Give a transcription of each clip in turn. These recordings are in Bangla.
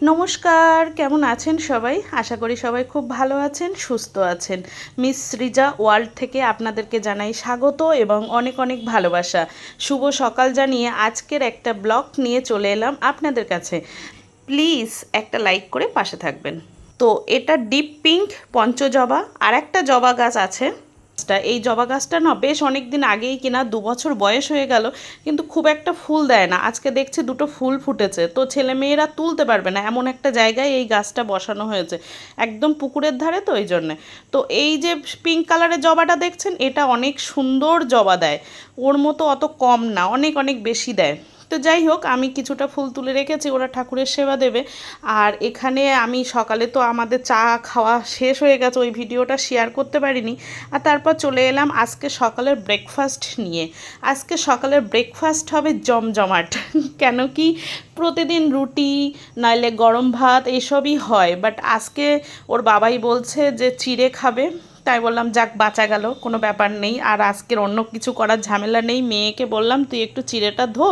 নমস্কার, কেমন আছেন সবাই? আশা করি সবাই খুব ভালো আছেন, সুস্থ আছেন। মিস সৃজা ওয়ার্ল্ড থেকে আপনাদেরকে জানাই স্বাগত এবং অনেক অনেক ভালোবাসা। শুভ সকাল জানিয়ে আজকের একটা ব্লগ নিয়ে চলে এলাম আপনাদের কাছে। প্লিজ একটা লাইক করে পাশে থাকবেন। তো এটা ডিপ পিঙ্ক পঞ্চজবা, আর একটা জবা গাছ আছে। এই জবা গাছটা না বেশ অনেক দিন আগেই কিনা, 2 বছর বয়স হয়ে গেল, কিন্তু খুব একটা ফুল দেয় না। আজকে দেখছি দুটো ফুল ফুটেছে, তো ছেলে মেয়েরা তুলতে পারবে না এমন একটা জায়গায় এই গাছটা বসানো হয়েছে, একদম পুকুরের ধারে, তো ওই জন্যে। তো এই যে পিঙ্ক কালারের জবাটা দেখছেন, এটা অনেক সুন্দর জবা দেয়, ওর মতো অত কম না, অনেক অনেক বেশি দেয়। তো যাই হোক, আমি কিছুটা ফুল তুলে রেখেছি, ওরা ঠাকুরের সেবা দেবে। আর এখানে আমি সকালে তো আমাদের চা খাওয়া শেষ হয়ে গেছে, ওই ভিডিওটা শেয়ার করতে পারিনি। আর তারপর চলে এলাম আজকে সকালের ব্রেকফাস্ট নিয়ে। আজকে সকালের ব্রেকফাস্ট হবে জমজমাট। কেন কি প্রতিদিন রুটি নাইলে গরম ভাত এসবই হয়, বাট আজকে ওর বাবাই বলছে যে চিড়ে খাবে। তাই বললাম যাক, বাঁচা গেল, কোনো ব্যাপার নেই। আর আজকের অন্য কিছু করার ঝামেলা নেই। মেয়েকে বললাম তুই একটু চিড়েটা ধো,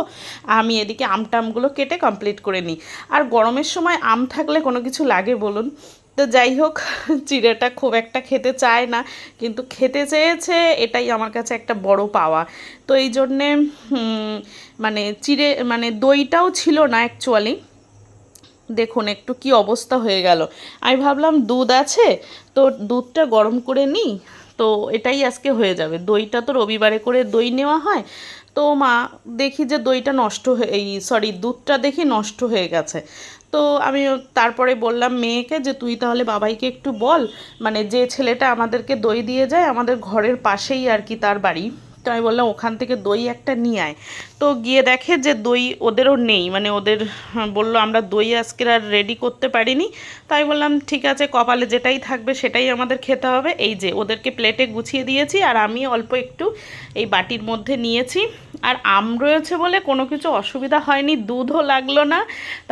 আমি এদিকে আমটামগুলো কেটে কমপ্লিট করে নিই। আর গরমের সময় আম থাকলে কোনো কিছু লাগে বলুন? তো যাই হোক, চিড়েটা খুব একটা খেতে চায় না, কিন্তু খেতে চেয়েছে, এটাই আমার কাছে একটা বড় পাওয়া। তো এই জন্যে মানে চিড়ে মানে দইটাও ছিল না অ্যাকচুয়ালি। দেখুন একটু কি অবস্থা হয়ে গেল। আমি ভাবলাম দুধ আছে, তো দুধটা গরম করে নিই, তো এটাই আজকে হয়ে যাবে। দইটা তো রবিবারে করে দই নেওয়া হয়। তো মা, দেখি যে দইটা নষ্ট হয়ে, এই সরি, দুধটা দেখি নষ্ট হয়ে গেছে। তো আমি তারপরে বললাম মেয়েকে যে তুই তাহলে বাবাইকে একটু বল, মানে যে ছেলেটা আমাদেরকে দই দিয়ে যায়, আমাদের ঘরের পাশেই আর কি তার বাড়ি। তো আমি বললাম ওখান থেকে দই একটা নিয়ে আয়। তো গিয়ে দেখে যে দই ওদেরও নেই, মানে ওদের বলল আমরা দই আজকের আর রেডি করতে পারিনি। তাই বললাম ঠিক আছে, কপালে যেটাই থাকবে সেটাই আমাদের খেতে হবে। এই যে ওদেরকে প্লেটে গুছিয়ে দিয়েছি, আর আমি অল্প একটু এই বাটির মধ্যে নিয়েছি। আর আম রয়েছে বলে কোনো কিছু অসুবিধা হয়নি, দুধও লাগলো না,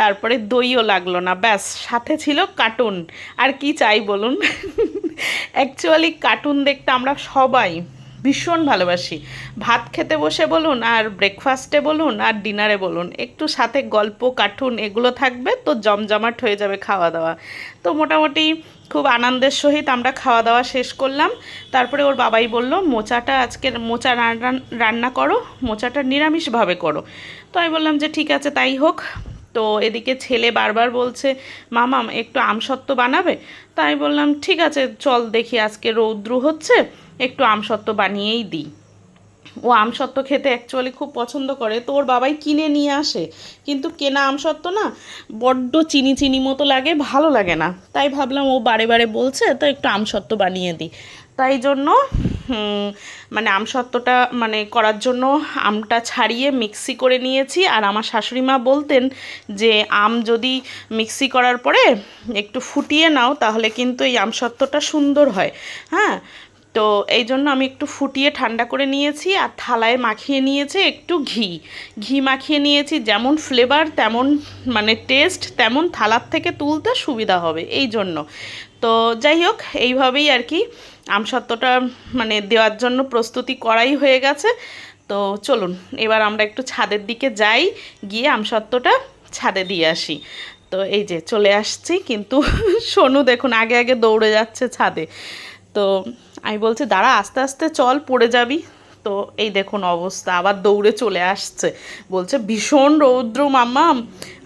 তারপরে দইও লাগলো না, ব্যাস সাথে ছিল কার্টুন। আর কি চাই বলুন? অ্যাকচুয়ালি কার্টুন দেখতে আমরা সবাই ভীষণ ভালোবাসি। ভাত খেতে বসে বলুন, আর ব্রেকফাস্টে বলুন, আর ডিনারে বলুন, একটু সাথে গল্প কার্টুন এগুলো থাকবে তো জমজমাট হয়ে যাবে খাওয়া দাওয়া। তো মোটামুটি খুব আনন্দের সহিত আমরা খাওয়া দাওয়া শেষ করলাম। তারপরে ওর বাবাই বলল মোচাটা আজকের মোচা রান্না করো, মোচাটা নিরামিষভাবে করো। তো আমি বললাম যে ঠিক আছে তাই হোক। তো এদিকে ছেলে বারবার বলছে মামাম একটু আমসত্ত্ব বানাবে। তাই বললাম ঠিক আছে চল, দেখি আজকে রৌদ্র হচ্ছে, একটু আমসত্ত্ব বানিয়েই দিই। ও আমসত্ত্ব খেতে অ্যাকচুয়ালি খুব পছন্দ করে, তো ওর বাবাই কিনে নিয়ে আসে, কিন্তু কেনা আমসত্ত্ব না বড্ড চিনি চিনি মতো লাগে, ভালো লাগে না। তাই ভাবলাম ও বারে বারে বলছে তো একটু আমসত্ত্ব বানিয়ে দিই। তাই জন্য মানে আমসত্ত্বটা মানে করার জন্য আমটা ছাড়িয়ে মিক্সি করে নিয়েছি। আর আমার শাশুড়ি মা বলতেন যে আম যদি মিক্সি করার পরে একটু ফুটিয়ে নাও তাহলে কিন্তু এই আমসত্ত্বটা সুন্দর হয়। হ্যাঁ, তো এই জন্য আমি একটু ফুটিয়ে ঠান্ডা করে নিয়েছি, আর থালায় মাখিয়ে নিয়েছি একটু ঘি। ঘি মাখিয়ে নিয়েছি, যেমন ফ্লেভার তেমন মানে টেস্ট তেমন থালার থেকে তুলতে সুবিধা হবে এই জন্য। তো যাই হোক, এইভাবেই আর কি আমসত্ত্বটা মানে দেওয়ার জন্য প্রস্তুতি করাই হয়ে গেছে। তো চলুন এবার আমরা একটু ছাদের দিকে যাই, গিয়ে আমসত্ত্বটা ছাদে দিয়ে আসি। তো এই যে চলে আসছি, কিন্তু সোনু দেখুন আগে আগে দৌড়ে যাচ্ছে ছাদে। তো আমি বলছি দাঁড়া, আস্তে আস্তে চল, পড়ে যাবি। তো এই দেখুন অবস্থা, আবার দৌড়ে চলে আসছে, বলছে ভীষণ রৌদ্র মাম্মাম,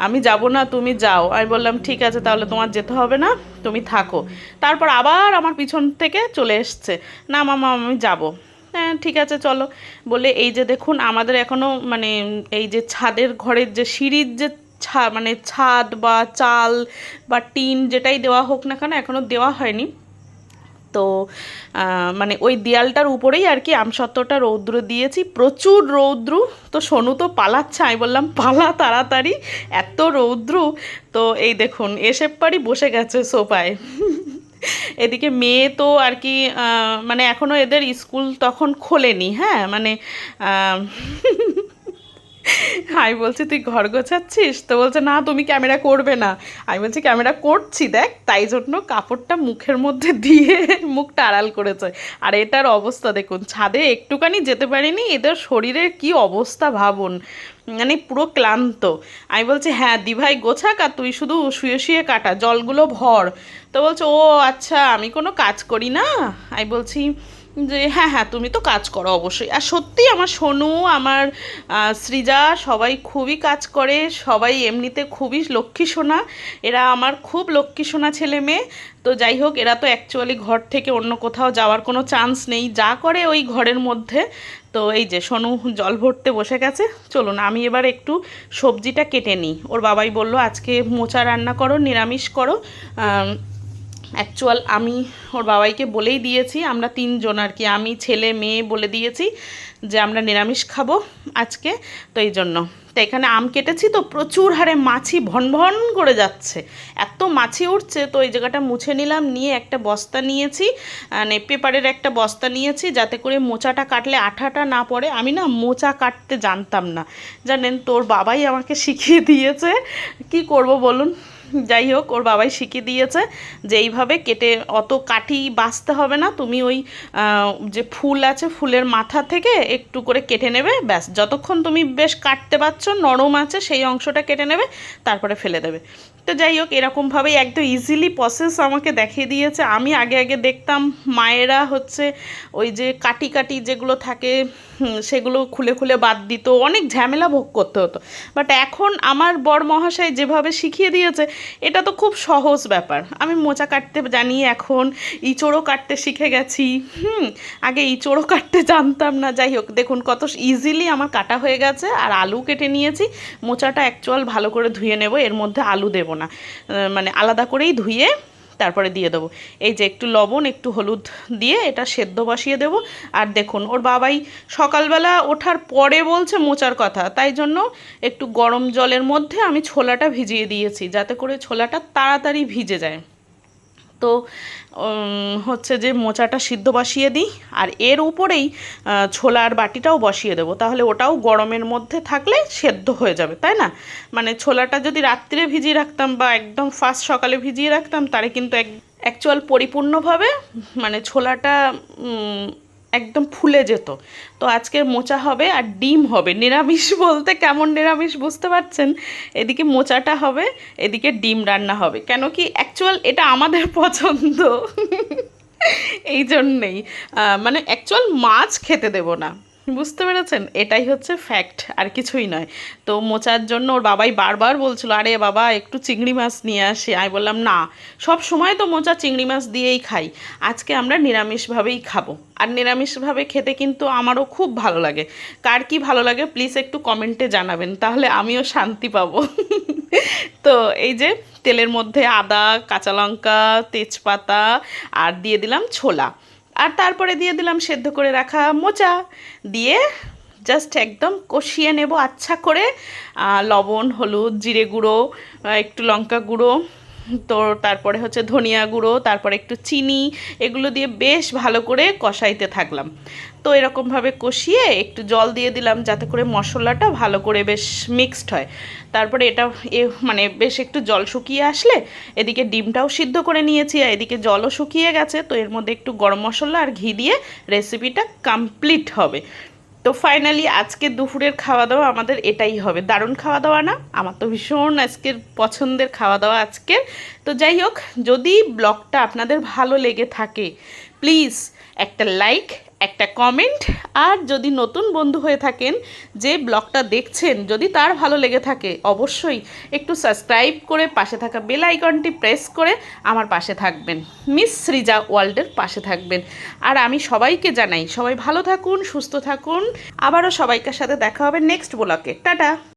আমি যাব না, তুমি যাও। আমি বললাম ঠিক আছে তাহলে তোমার যেতে হবে না, তুমি থাকো। তারপর আবার আমার পিছন থেকে চলে এসছে, না মাম্মা আমি যাব। হ্যাঁ ঠিক আছে চলো বলে, এই যে দেখুন আমাদের এখনও মানে এই যে ছাদের ঘরের যে সিঁড়ির যে মানে ছাদ বা চাল বা টিন যেটাই দেওয়া হোক না কেন এখনও দেওয়া হয়নি। তো মানে ওই দেয়ালটার উপরেই আর কি আমসত্ত্বটা রৌদ্র দিয়েছি, প্রচুর রৌদ্র। তো সোনু তো পালাচ্ছে, আমি বললাম পালা তাড়াতাড়ি, এত রৌদ্র। তো এই দেখুন এসে পারি বসে গেছে সোফায়। এদিকে মেয়ে তো আর কি মানে এখনও এদের স্কুল তখন খোলেনি, হ্যাঁ মানে আমি বলছি তুই ঘর গোছাচ্ছিস, তো বলছে না তুমি ক্যামেরা করবে না। আমি বলছি ক্যামেরা করছি দেখ, তাই জন্য কাপড়টা মুখের মধ্যে দিয়ে মুখটা আড়াল করেছে। আর এটার অবস্থা দেখুন, ছাদে একটুখানি যেতে পারিনি, এদের শরীরের কি অবস্থা ভাবুন। মানে পুরো ক্লান্ত। আমি বলছি হ্যাঁ দিভাই গোছাক, আর তুই শুধু শুয়ে শুয়ে কাটা, জলগুলো ভর। তো বলছে ও আচ্ছা আমি কোনো কাজ করি না। আমি বলছি যে হ্যাঁ হ্যাঁ তুমি তো কাজ করো অবশ্যই। আর সত্যি আমার সোনু, আমার সৃজা সবাই খুবই কাজ করে, সবাই এমনিতে খুবই লক্ষ্মী সোনা। এরা আমার খুব লক্ষ্মী সোনা ছেলে মেয়ে। তো যাই হোক, এরা তো অ্যাকচুয়ালি ঘর থেকে অন্য কোথাও যাওয়ার কোনো চান্স নেই, যা করে ওই ঘরের মধ্যে। তো এই যে সোনু জল ভরতে বসে গেছে। চলুন আমি এবার একটু সবজিটা কেটে নিই। ওর বাবাই বলল আজকে মোচা রান্না করো, নিরামিষ করো। অ্যাকচুয়াল আমি ওর বাবাইকে বলেই দিয়েছি, আমরা তিনজন আর কি, আমি ছেলে মেয়ে বলে দিয়েছি যে আমরা নিরামিষ খাবো আজকে। তো এই জন্য তো এখানে আম কেটেছি, তো প্রচুর হারে মাছি ভন ভন করে যাচ্ছে, এত মাছি উঠছে। তো এই জায়গাটা মুছে নিলাম, নিয়ে একটা বস্তা নিয়েছি, মানে পেপারের একটা বস্তা নিয়েছি, যাতে করে মোচাটা কাটলে আঠাটা না পড়ে। আমি না মোচা কাটতে জানতাম না, জানেন, তোর বাবাই আমাকে শিখিয়ে দিয়েছে। কি করব বলুন। যাই হোক, ওর বাবাই শিখিয়ে দিয়েছে যে এইভাবে কেটে, অত কাঠি বাছতে হবে না, তুমি ওই যে ফুল আছে ফুলের মাথা থেকে একটু করে কেটে নেবে, ব্যাস। যতক্ষণ তুমি বেশ কাটতে পারছো, নরম আছে সেই অংশটা কেটে নেবে, তারপরে ফেলে দেবে। তো যাই হোক, এরকমভাবেই একদম ইজিলি প্রসেস আমাকে দেখিয়ে দিয়েছে। আমি আগে আগে দেখতাম মায়েরা হচ্ছে ওই যে কাটি কাটি যেগুলো থাকে সেগুলো খুলে খুলে বাদ দিত, অনেক ঝামেলা ভোগ করতে হতো। বাট এখন আমার বর মহাশয় যেভাবে শিখিয়ে দিয়েছে, এটা তো খুব সহজ ব্যাপার। আমি মোচা কাটতে জানি, এখন ইঁচড়ও কাটতে শিখে গেছি। আগে ইঁচড়ও কাটতে জানতাম না। যাই হোক, দেখুন কত ইজিলি আমার কাটা হয়ে গেছে। আর আলু কেটে নিয়েছি। মোচাটা অ্যাকচুয়াল ভালো করে ধুয়ে নেব, এর মধ্যে আলু দেবো না, মানে আলাদা করেই ধুয়ে তারপরে দিয়ে দেবো। এই যে একটু লবণ একটু হলুদ দিয়ে এটা সেদ্ধ বসিয়ে দেবো। আর দেখুন ওর বাবাই সকালবেলা ওঠার পরে বলছে মোচার কথা, তাই জন্য একটু গরম জলের মধ্যে আমি ছোলাটা ভিজিয়ে দিয়েছি, যাতে করে ছোলাটা তাড়াতাড়ি ভিজে যায়। তো হচ্ছে যে মোচাটা সিদ্ধ বসিয়ে দিই, আর এর উপরেই ছোলার বাটিটাও বসিয়ে দেবো, তাহলে ওটাও গরমের মধ্যে থাকলে সেদ্ধ হয়ে যাবে, তাই না? মানে ছোলাটা যদি রাত্রে ভিজিয়ে রাখতাম বা একদম ফার্স্ট সকালে ভিজিয়ে রাখতাম, তাহলে কিন্তু অ্যাকচুয়াল পরিপূর্ণভাবে মানে ছোলাটা একদম ফুলে যেত। তো আজকের মোচা হবে আর ডিম হবে, নিরামিষ বলতে কেমন নিরামিষ বুঝতে পারছেন। এদিকে মোচাটা হবে, এদিকে ডিম রান্না হবে, কেন কি অ্যাকচুয়াল এটা আমাদের পছন্দ। এই জন্যেই মানে অ্যাকচুয়াল মাছ খেতে দেবো না, বুঝতে পেরেছেন, এটাই হচ্ছে ফ্যাক্ট, আর কিছুই নয়। তো মোচার জন্য ওর বাবাই বারবার বলছিল আরে বাবা একটু চিংড়ি মাছ নিয়ে আসি। আমি বললাম না, সব সময় তো মোচা চিংড়ি মাছ দিয়েই খাই, আজকে আমরা নিরামিষভাবেই খাবো। আর নিরামিষভাবে খেতে কিন্তু আমারও খুব ভালো লাগে। কার কি ভালো লাগে প্লিজ একটু কমেন্টে জানাবেন, তাহলে আমিও শান্তি পাবো। তো এই যে তেলের মধ্যে আদা, কাঁচা লঙ্কা, তেজপাতা আর দিয়ে দিলাম ছোলা, আর তারপরে দিয়ে দিলাম সেদ্ধ করে রাখা মোচা, দিয়ে জাস্ট একদম কষিয়ে নেব আচ্ছা করে। লবণ, হলুদ, জিরে গুঁড়ো, একটু লঙ্কা গুঁড়ো, তো তারপরে হচ্ছে ধনিয়া গুঁড়ো, তারপরে একটু চিনি, এগুলো দিয়ে বেশ ভালো করে কষাইতে থাকলাম। তো এরকমভাবে কষিয়ে একটু জল দিয়ে দিলাম, যাতে করে মশলাটা ভালো করে বেশ মিক্সড হয়। তারপরে এটা মানে বেশ একটু জল শুকিয়ে আসলে এদিকে ডিমটাও সিদ্ধ করে নিয়েছি, আর এদিকে জলও শুকিয়ে গেছে। তো এর মধ্যে একটু গরম মশলা আর ঘি দিয়ে রেসিপিটা কমপ্লিট হবে। তো ফাইনালি আজকে দুপুরের খাওয়া দাওয়া আমাদের এটাই হবে। দারুণ খাওয়া দাওয়া না? আমার তো ভীষণ আজকের পছন্দের খাওয়া দাওয়া আজকের। তো যাই হোক, যদি ব্লগটা আপনাদের ভালো লেগে থাকে প্লিজ একটা লাইক, একটা কমেন্ট, আর যদি নতুন বন্ধু হয়ে থাকেন যে ব্লগটা দেখছেন, যদি তার ভালো লেগে থাকে অবশ্যই একটু সাবস্ক্রাইব করে পাশে থাকা বেল আইকনটি প্রেস করে আমার পাশে থাকবেন, মিস সৃজা ওয়ার্ল্ডের পাশে থাকবেন। আর আমি সবাইকে জানাই সবাই ভালো থাকুন, সুস্থ থাকুন। আবারও সবাইকার সাথে দেখা হবে নেক্সট ব্লগে। টাটা।